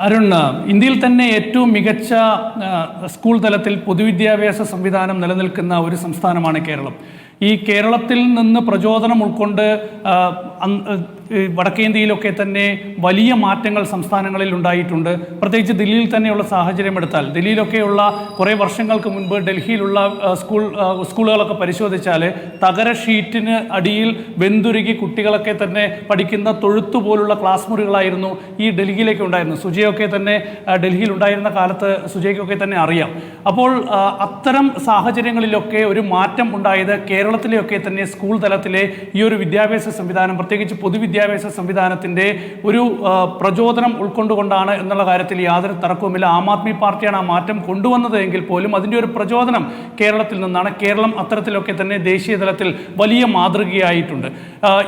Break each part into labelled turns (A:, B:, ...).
A: അരുൺ, ഇന്ത്യയിൽ തന്നെ ഏറ്റവും മികച്ച സ്കൂൾ തലത്തിൽ പൊതുവിദ്യാഭ്യാസ സംവിധാനം നിലനിൽക്കുന്ന ഒരു സംസ്ഥാനമാണ് കേരളം. ഈ കേരളത്തിൽ നിന്ന് പ്രചോദനം ഉൾക്കൊണ്ട് വടക്കേന്ത്യയിലൊക്കെ തന്നെ വലിയ മാറ്റങ്ങൾ സംസ്ഥാനങ്ങളിൽ ഉണ്ടായിട്ടുണ്ട്. പ്രത്യേകിച്ച് ദില്ലിയിൽ തന്നെയുള്ള സാഹചര്യം എടുത്താൽ, ദില്ലിയിലൊക്കെയുള്ള കുറേ വർഷങ്ങൾക്ക് മുൻപ് ഡൽഹിയിലുള്ള സ്കൂളുകളൊക്കെ പരിശോധിച്ചാൽ തകര ഷീറ്റിന് അടിയിൽ വെന്തുരുകി കുട്ടികളൊക്കെ തന്നെ പഠിക്കുന്ന തൊഴുത്തുപോലുള്ള ക്ലാസ് മുറികളായിരുന്നു ഈ ഡൽഹിയിലേക്ക് ഉണ്ടായിരുന്നത്. സുജയൊക്കെ തന്നെ ഡൽഹിയിൽ ഉണ്ടായിരുന്ന കാലത്ത് സുജയ്ക്കൊക്കെ തന്നെ അറിയാം. അപ്പോൾ അത്തരം സാഹചര്യങ്ങളിലൊക്കെ ഒരു മാറ്റം ഉണ്ടായത് കേരളത്തിലെയൊക്കെ തന്നെ സ്കൂൾ തലത്തിലെ ഈ ഒരു വിദ്യാഭ്യാസ സംവിധാനം, പ്രത്യേകിച്ച് പൊതുവിദ്യാഭ്യാസ സംവിധാനത്തിൻ്റെ ഒരു പ്രചോദനം ഉൾക്കൊണ്ടുകൊണ്ടാണ് എന്നുള്ള കാര്യത്തിൽ യാതൊരു തർക്കവുമില്ല. ആം ആദ്മി പാർട്ടിയാണ് ആ മാറ്റം കൊണ്ടുവന്നത് എങ്കിൽ പോലും അതിൻ്റെ ഒരു പ്രചോദനം കേരളത്തിൽ നിന്നാണ്. കേരളം അത്തരത്തിലൊക്കെ തന്നെ ദേശീയ തലത്തിൽ വലിയ മാതൃകയായിട്ടുണ്ട്.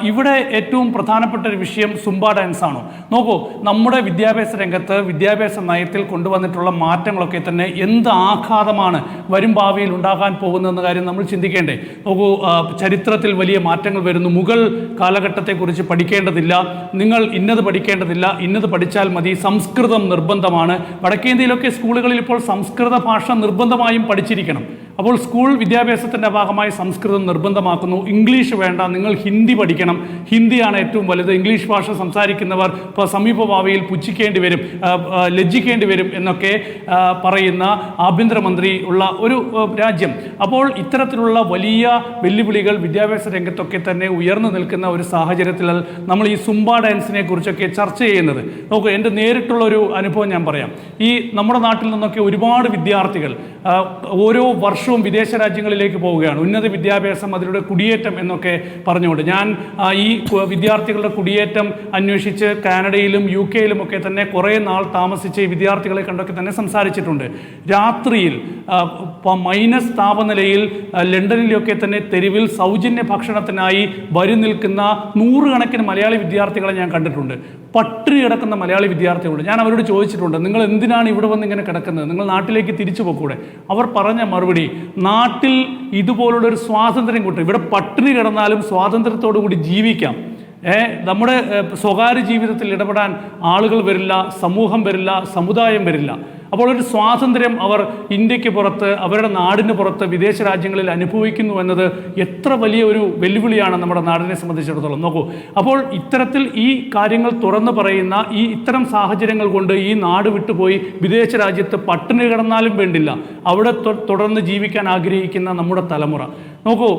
A: ഇവിടെ ഏറ്റവും പ്രധാനപ്പെട്ട ഒരു വിഷയം സുംബ ഡാൻസ് ആണോ? നോക്കൂ, നമ്മുടെ വിദ്യാഭ്യാസ രംഗത്ത് വിദ്യാഭ്യാസ നയത്തിൽ കൊണ്ടുവന്നിട്ടുള്ള മാറ്റങ്ങളൊക്കെ തന്നെ എന്ത് ആഘാതമാണ് വരും ഭാവിയിൽ ഉണ്ടാകാൻ പോകുന്നതെന്ന കാര്യം നമ്മൾ ചിന്തിക്കേണ്ടേ. നോക്കൂ, ചരിത്രത്തിൽ വലിയ മാറ്റങ്ങൾ വരുന്നു. മുഗൾ കാലഘട്ടത്തെക്കുറിച്ച് പഠിക്കേണ്ടതില്ല, നിങ്ങൾ ഇന്നത് പഠിക്കേണ്ടതില്ല, ഇന്നത് പഠിച്ചാൽ മതി, സംസ്കൃതം നിർബന്ധമാണ്. വടക്കേന്ത്യയിലൊക്കെ സ്കൂളുകളിൽ ഇപ്പോൾ സംസ്കൃത ഭാഷ നിർബന്ധമായും പഠിച്ചിരിക്കണം. അപ്പോൾ സ്കൂൾ വിദ്യാഭ്യാസത്തിൻ്റെ ഭാഗമായി സംസ്കൃതം നിർബന്ധമാക്കുന്നു. ഇംഗ്ലീഷ് വേണ്ട, നിങ്ങൾ ഹിന്ദി പഠിക്കണം, ഹിന്ദിയാണ് ഏറ്റവും വലുത്, ഇംഗ്ലീഷ് ഭാഷ സംസാരിക്കുന്നവർ ഇപ്പോൾ സമീപഭാവിയിൽ പുച്ഛിക്കേണ്ടി വരും, ലജ്ജിക്കേണ്ടി വരും എന്നൊക്കെ പറയുന്ന ആഭ്യന്തരമന്ത്രി ഉള്ള ഒരു രാജ്യം. അപ്പോൾ ഇത്തരത്തിലുള്ള വലിയ വെല്ലുവിളികൾ വിദ്യാഭ്യാസ രംഗത്തൊക്കെ തന്നെ ഉയർന്നു നിൽക്കുന്ന ഒരു സാഹചര്യത്തിൽ നമ്മൾ ഈ സുംബ ഡാൻസിനെ കുറിച്ചൊക്കെ ചർച്ച ചെയ്യുന്നത്. നോക്കൂ, എൻ്റെ നേരിട്ടുള്ള ഒരു അനുഭവം ഞാൻ പറയാം. ഈ നമ്മുടെ നാട്ടിൽ നിന്നൊക്കെ ഒരുപാട് വിദ്യാർത്ഥികൾ ഓരോ വർഷവും വിദേശ രാജ്യങ്ങളിലേക്ക് പോവുകയാണ്. ഉന്നത വിദ്യാഭ്യാസം, അതിലൂടെ കുടിയേറ്റം എന്നൊക്കെ പറഞ്ഞുകൊണ്ട് ഞാൻ ഈ വിദ്യാർത്ഥികളുടെ കുടിയേറ്റം അന്വേഷിച്ച് കാനഡയിലും UK ഒക്കെ തന്നെ കുറേ നാൾ താമസിച്ച് ഈ വിദ്യാർത്ഥികളെ കണ്ടൊക്കെ തന്നെ സംസാരിച്ചിട്ടുണ്ട്. രാത്രിയിൽ മൈനസ് താപനിലയിൽ ലണ്ടനിലൊക്കെ തന്നെ തെരുവിൽ സൗജന്യ ഭക്ഷണത്തിനായി വരി നിൽക്കുന്ന നൂറുകണക്കിന് മലയാളി വിദ്യാർത്ഥികളെ ഞാൻ കണ്ടിട്ടുണ്ട്. പട്ടിണി കിടക്കുന്ന മലയാളി വിദ്യാർത്ഥികളുണ്ട്. ഞാൻ അവരോട് ചോദിച്ചിട്ടുണ്ട്, നിങ്ങൾ എന്തിനാണ് ഇവിടെ വന്ന് ഇങ്ങനെ കിടക്കുന്നത്, നിങ്ങൾ നാട്ടിലേക്ക് തിരിച്ചു പോകൂടെ? അവർ പറഞ്ഞ മറുപടി, നാട്ടിൽ ഇതുപോലുള്ളൊരു സ്വാതന്ത്ര്യം കിട്ടും, ഇവിടെ പട്ടിണി കിടന്നാലും സ്വാതന്ത്ര്യത്തോടു കൂടി ജീവിക്കാം, നമ്മുടെ സ്വകാര്യ ജീവിതത്തിൽ ഇടപെടാൻ ആളുകൾ വരില്ല, സമൂഹം വരില്ല, സമുദായം വരില്ല. അപ്പോൾ ഒരു സ്വാതന്ത്ര്യം അവർ ഇന്ത്യക്ക് പുറത്ത്, അവരുടെ നാടിന് പുറത്ത്, വിദേശ രാജ്യങ്ങളിൽ അനുഭവിക്കുന്നു എന്നത് എത്ര വലിയ ഒരു വെല്ലുവിളിയാണ് നമ്മുടെ നാടിനെ സംബന്ധിച്ചിടത്തോളം. നോക്കൂ, അപ്പോൾ ഇത്തരത്തിൽ ഈ കാര്യങ്ങൾ തുറന്നു പറയുന്ന ഇത്തരം സാഹചര്യങ്ങൾ കൊണ്ട് ഈ നാട് വിട്ടുപോയി വിദേശ രാജ്യത്ത് പട്ടിണി കിടന്നാലും വേണ്ടില്ല അവിടെ തുടർന്ന് ജീവിക്കാൻ ആഗ്രഹിക്കുന്ന നമ്മുടെ തലമുറ. നോക്കൂ,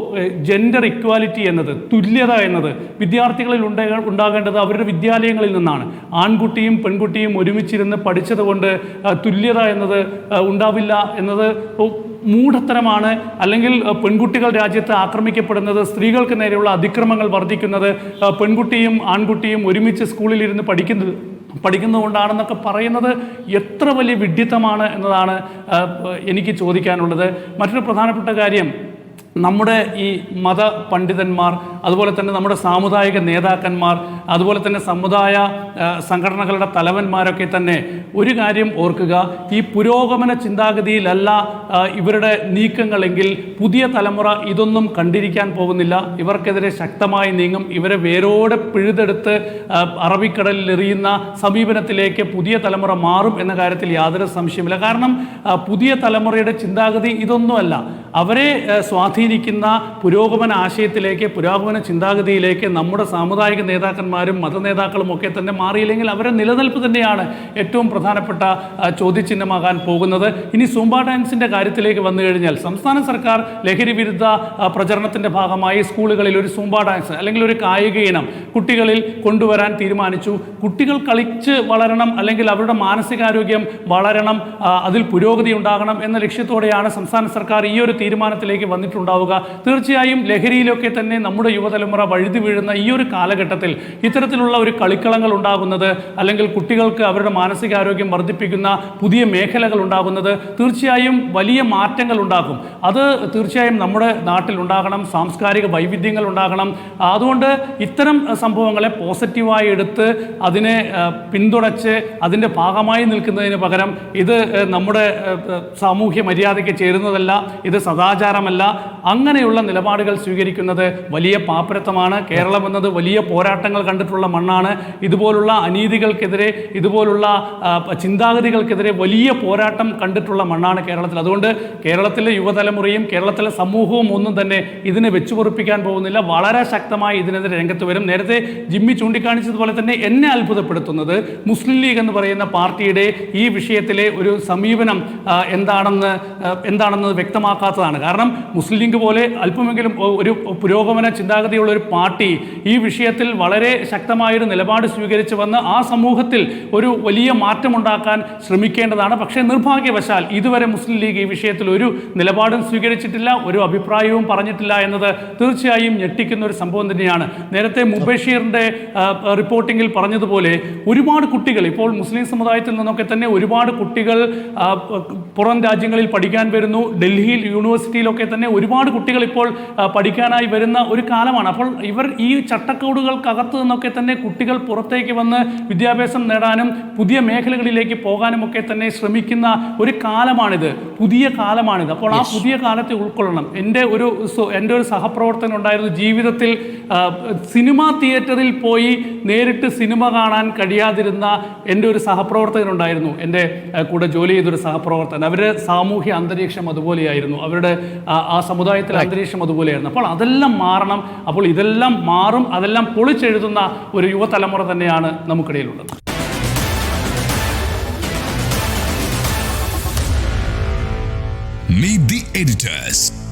A: ജെൻഡർ ഇക്വാലിറ്റി എന്നത്, തുല്യത എന്നത് വിദ്യാർത്ഥികളിൽ ഉണ്ടാകേണ്ടത് അവരുടെ വിദ്യാലയങ്ങളിൽ നിന്നാണ്. ആൺകുട്ടിയും പെൺകുട്ടിയും ഒരുമിച്ചിരുന്ന് പഠിച്ചതുകൊണ്ട് തുല്യത എന്നത് ഉണ്ടാവില്ല എന്നത് മൂഢത്തരമാണ്. അല്ലെങ്കിൽ പെൺകുട്ടികൾ രാജ്യത്ത് ആക്രമിക്കപ്പെടുന്നത്, സ്ത്രീകൾക്ക് നേരെയുള്ള അതിക്രമങ്ങൾ വർദ്ധിക്കുന്നത്, പെൺകുട്ടിയും ആൺകുട്ടിയും ഒരുമിച്ച് സ്കൂളിലിരുന്ന് പഠിക്കുന്നതുകൊണ്ടാണെന്നൊക്കെ പറയുന്നത് എത്ര വലിയ വിഡ്ഢിത്തമാണ് എന്നതാണ് എനിക്ക് ചോദിക്കാനുള്ളത്. മറ്റൊരു പ്രധാനപ്പെട്ട കാര്യം, നമ്മുടെ ഈ മത പണ്ഡിതന്മാർ, അതുപോലെ തന്നെ നമ്മുടെ സാമുദായിക നേതാക്കന്മാർ, അതുപോലെ തന്നെ സമുദായ സംഘടനകളുടെ തലവന്മാരൊക്കെ തന്നെ ഒരു കാര്യം ഓർക്കുക, ഈ പുരോഗമന ചിന്താഗതിയിലല്ല ഇവരുടെ നീക്കങ്ങളെങ്കിൽ പുതിയ തലമുറ ഇതൊന്നും കണ്ടിരിക്കാൻ പോകുന്നില്ല. ഇവർക്കെതിരെ ശക്തമായി നീങ്ങും. ഇവരെ വേരോടെ പിഴുതെടുത്ത് അറബിക്കടലിൽ എറിയുന്ന സമീപനത്തിലേക്ക് പുതിയ തലമുറ മാറും എന്ന കാര്യത്തിൽ യാതൊരു സംശയമില്ല. കാരണം പുതിയ തലമുറയുടെ ചിന്താഗതി ഇതൊന്നുമല്ല. അവരെ സ്വാധീനിക്കുന്ന പുരോഗമന ആശയത്തിലേക്ക്, പുരോഗമന ചിന്താഗതിയിലേക്ക് നമ്മുടെ സാമുദായിക നേതാക്കന്മാരും മതനേതാക്കളും ഒക്കെ തന്നെ മാറിയില്ലെങ്കിൽ അവരുടെ നിലനിൽപ്പ് തന്നെയാണ് ഏറ്റവും പ്രധാനപ്പെട്ട ചോദ്യചിഹ്നമാകാൻ പോകുന്നത്. ഇനി സുംബ ഡാൻസിൻ്റെ കാര്യത്തിലേക്ക് വന്നു കഴിഞ്ഞാൽ, സംസ്ഥാന സർക്കാർ ലഹരി വിരുദ്ധ പ്രചരണത്തിൻ്റെ ഭാഗമായി സ്കൂളുകളിൽ ഒരു സുംബ ഡാൻസ് അല്ലെങ്കിൽ ഒരു കായിക ഇനം കുട്ടികളിൽ കൊണ്ടുവരാൻ തീരുമാനിച്ചു. കുട്ടികൾ കളിച്ച് വളരണം, അല്ലെങ്കിൽ അവരുടെ മാനസികാരോഗ്യം വളരണം, അതിൽ പുരോഗതി ഉണ്ടാകണം എന്ന ലക്ഷ്യത്തോടെയാണ് സംസ്ഥാന സർക്കാർ ഈ ഒരു തീരുമാനത്തിലേക്ക് വന്നിട്ടുണ്ടാവുക. തീർച്ചയായും ലഹരിയിലൊക്കെ തന്നെ നമ്മുടെ യുവതലമുറ വഴുതി വീഴുന്ന ഈ ഒരു കാലഘട്ടത്തിൽ ഇത്തരത്തിലുള്ള ഒരു കളിക്കളങ്ങൾ ഉണ്ടാകുന്നത്, അല്ലെങ്കിൽ കുട്ടികൾക്ക് അവരുടെ മാനസികാരോഗ്യം വർദ്ധിപ്പിക്കുന്ന പുതിയ മേഖലകൾ ഉണ്ടാകുന്നത് തീർച്ചയായും വലിയ മാറ്റങ്ങൾ ഉണ്ടാക്കും. അത് തീർച്ചയായും നമ്മുടെ നാട്ടിൽ ഉണ്ടാകണം, സാംസ്കാരിക വൈവിധ്യങ്ങൾ ഉണ്ടാകണം. അതുകൊണ്ട് ഇത്തരം സംഭവങ്ങളെ പോസിറ്റീവായി എടുത്ത് അതിനെ പിന്തുണച്ച് അതിൻ്റെ ഭാഗമായി നിൽക്കുന്നതിന് പകരം ഇത് നമ്മുടെ സാമൂഹ്യ മര്യാദയ്ക്ക് ചേരുന്നതല്ല, ഇത് സദാചാരമല്ല. അങ്ങനെയുള്ള നിലപാടുകൾ സ്വീകരിക്കുന്നത് വലിയ പാപ്പരത്വമാണ്. കേരളം എന്നത് വലിയ പോരാട്ടങ്ങൾ കണ്ടിട്ടുള്ള മണ്ണാണ്. ഇതുപോലുള്ള അനീതികൾക്കെതിരെ, ഇതുപോലുള്ള ചിന്താഗതികൾക്കെതിരെ വലിയ പോരാട്ടം കണ്ടിട്ടുള്ള മണ്ണാണ് കേരളത്തിൽ. അതുകൊണ്ട് കേരളത്തിലെ യുവതലമുറയും കേരളത്തിലെ സമൂഹവും ഒന്നും തന്നെ ഇതിനെ വെച്ചുപൊറിപ്പിക്കാൻ പോകുന്നില്ല. വളരെ ശക്തമായി ഇതിനെതിരെ രംഗത്ത് വരും. നേരത്തെ ജിമ്മി ചൂണ്ടിക്കാണിച്ചതുപോലെ തന്നെ എന്നെ അത്ഭുതപ്പെടുത്തുന്നത് മുസ്ലിം ലീഗ് എന്ന് പറയുന്ന പാർട്ടിയുടെ ഈ വിഷയത്തിലെ ഒരു സമീപനം എന്താണെന്ന് വ്യക്തമാക്കാത്തതാണ്. കാരണം മുസ്ലിം ലീഗ് പോലെ അല്പമെങ്കിലും ഒരു പുരോഗമന ചിന്താഗതിയുള്ള ഒരു പാർട്ടി ഈ വിഷയത്തിൽ വളരെ ശക്തമായൊരു നിലപാട് സ്വീകരിച്ചു വന്ന് ആ സമൂഹത്തിൽ ഒരു വലിയ മാറ്റമുണ്ടാക്കാൻ ശ്രമിക്കേണ്ടതാണ്. പക്ഷേ നിർഭാഗ്യവശാൽ ഇതുവരെ മുസ്ലിം ലീഗ് ഈ വിഷയത്തിൽ ഒരു നിലപാടും സ്വീകരിച്ചിട്ടില്ല, ഒരു അഭിപ്രായവും പറഞ്ഞിട്ടില്ല എന്നത് തീർച്ചയായും ഞെട്ടിക്കുന്ന ഒരു സംഭവം തന്നെയാണ്. നേരത്തെ മുബഷീറിൻ്റെ റിപ്പോർട്ടിങ്ങിൽ പറഞ്ഞതുപോലെ ഒരുപാട് കുട്ടികൾ ഇപ്പോൾ മുസ്ലിം സമുദായത്തിൽ നിന്നൊക്കെ തന്നെ ഒരുപാട് കുട്ടികൾ പുറം രാജ്യങ്ങളിൽ പഠിക്കാൻ വരുന്നു. ഡൽഹിയിൽ യൂണിവേഴ്സിറ്റിയിലൊക്കെ തന്നെ ഒരുപാട് കുട്ടികൾ ഇപ്പോൾ പഠിക്കാനായി വരുന്ന ഒരു കാലമാണ്. അപ്പോൾ ഇവർ ഈ ചട്ടക്കൂടുകൾക്കകത്ത് നിന്നൊക്കെ തന്നെ കുട്ടികൾ പുറത്തേക്ക് വന്ന് വിദ്യാഭ്യാസം നേടാനും പുതിയ മേഖലകളിലേക്ക് പോകാനുമൊക്കെ തന്നെ ശ്രമിക്കുന്ന ഒരു കാലമാണിത്, പുതിയ കാലമാണിത്. അപ്പോൾ ആ പുതിയ കാലത്തെ ഉൾക്കൊള്ളണം. എൻ്റെ ഒരു സഹപ്രവർത്തകൻ ഉണ്ടായിരുന്നു. ജീവിതത്തിൽ സിനിമാ തിയേറ്ററിൽ പോയി നേരിട്ട് സിനിമ കാണാൻ കഴിയാതിരുന്ന എൻ്റെ ഒരു സഹപ്രവർത്തകനുണ്ടായിരുന്നു. എൻ്റെ കൂടെ ജോലി ചെയ്തൊരു സഹപ്രവർത്തകൻ. അവരുടെ സാമൂഹ്യ അന്തരീക്ഷം അതുപോലെയായിരുന്നു, അവരുടെ ആ സമുദായത്തിലെ അന്തരീക്ഷം അതുപോലെയായിരുന്നു. അപ്പോൾ അതെല്ലാം മാറണം. അപ്പോൾ ഇതെല്ലാം മാറും, അതെല്ലാം പൊളിച്ചെഴുതുന്ന ഒരു യുവതലമുറ തന്നെയാണ് നമുക്കിടയിലുള്ളത്.
B: Meet the editors.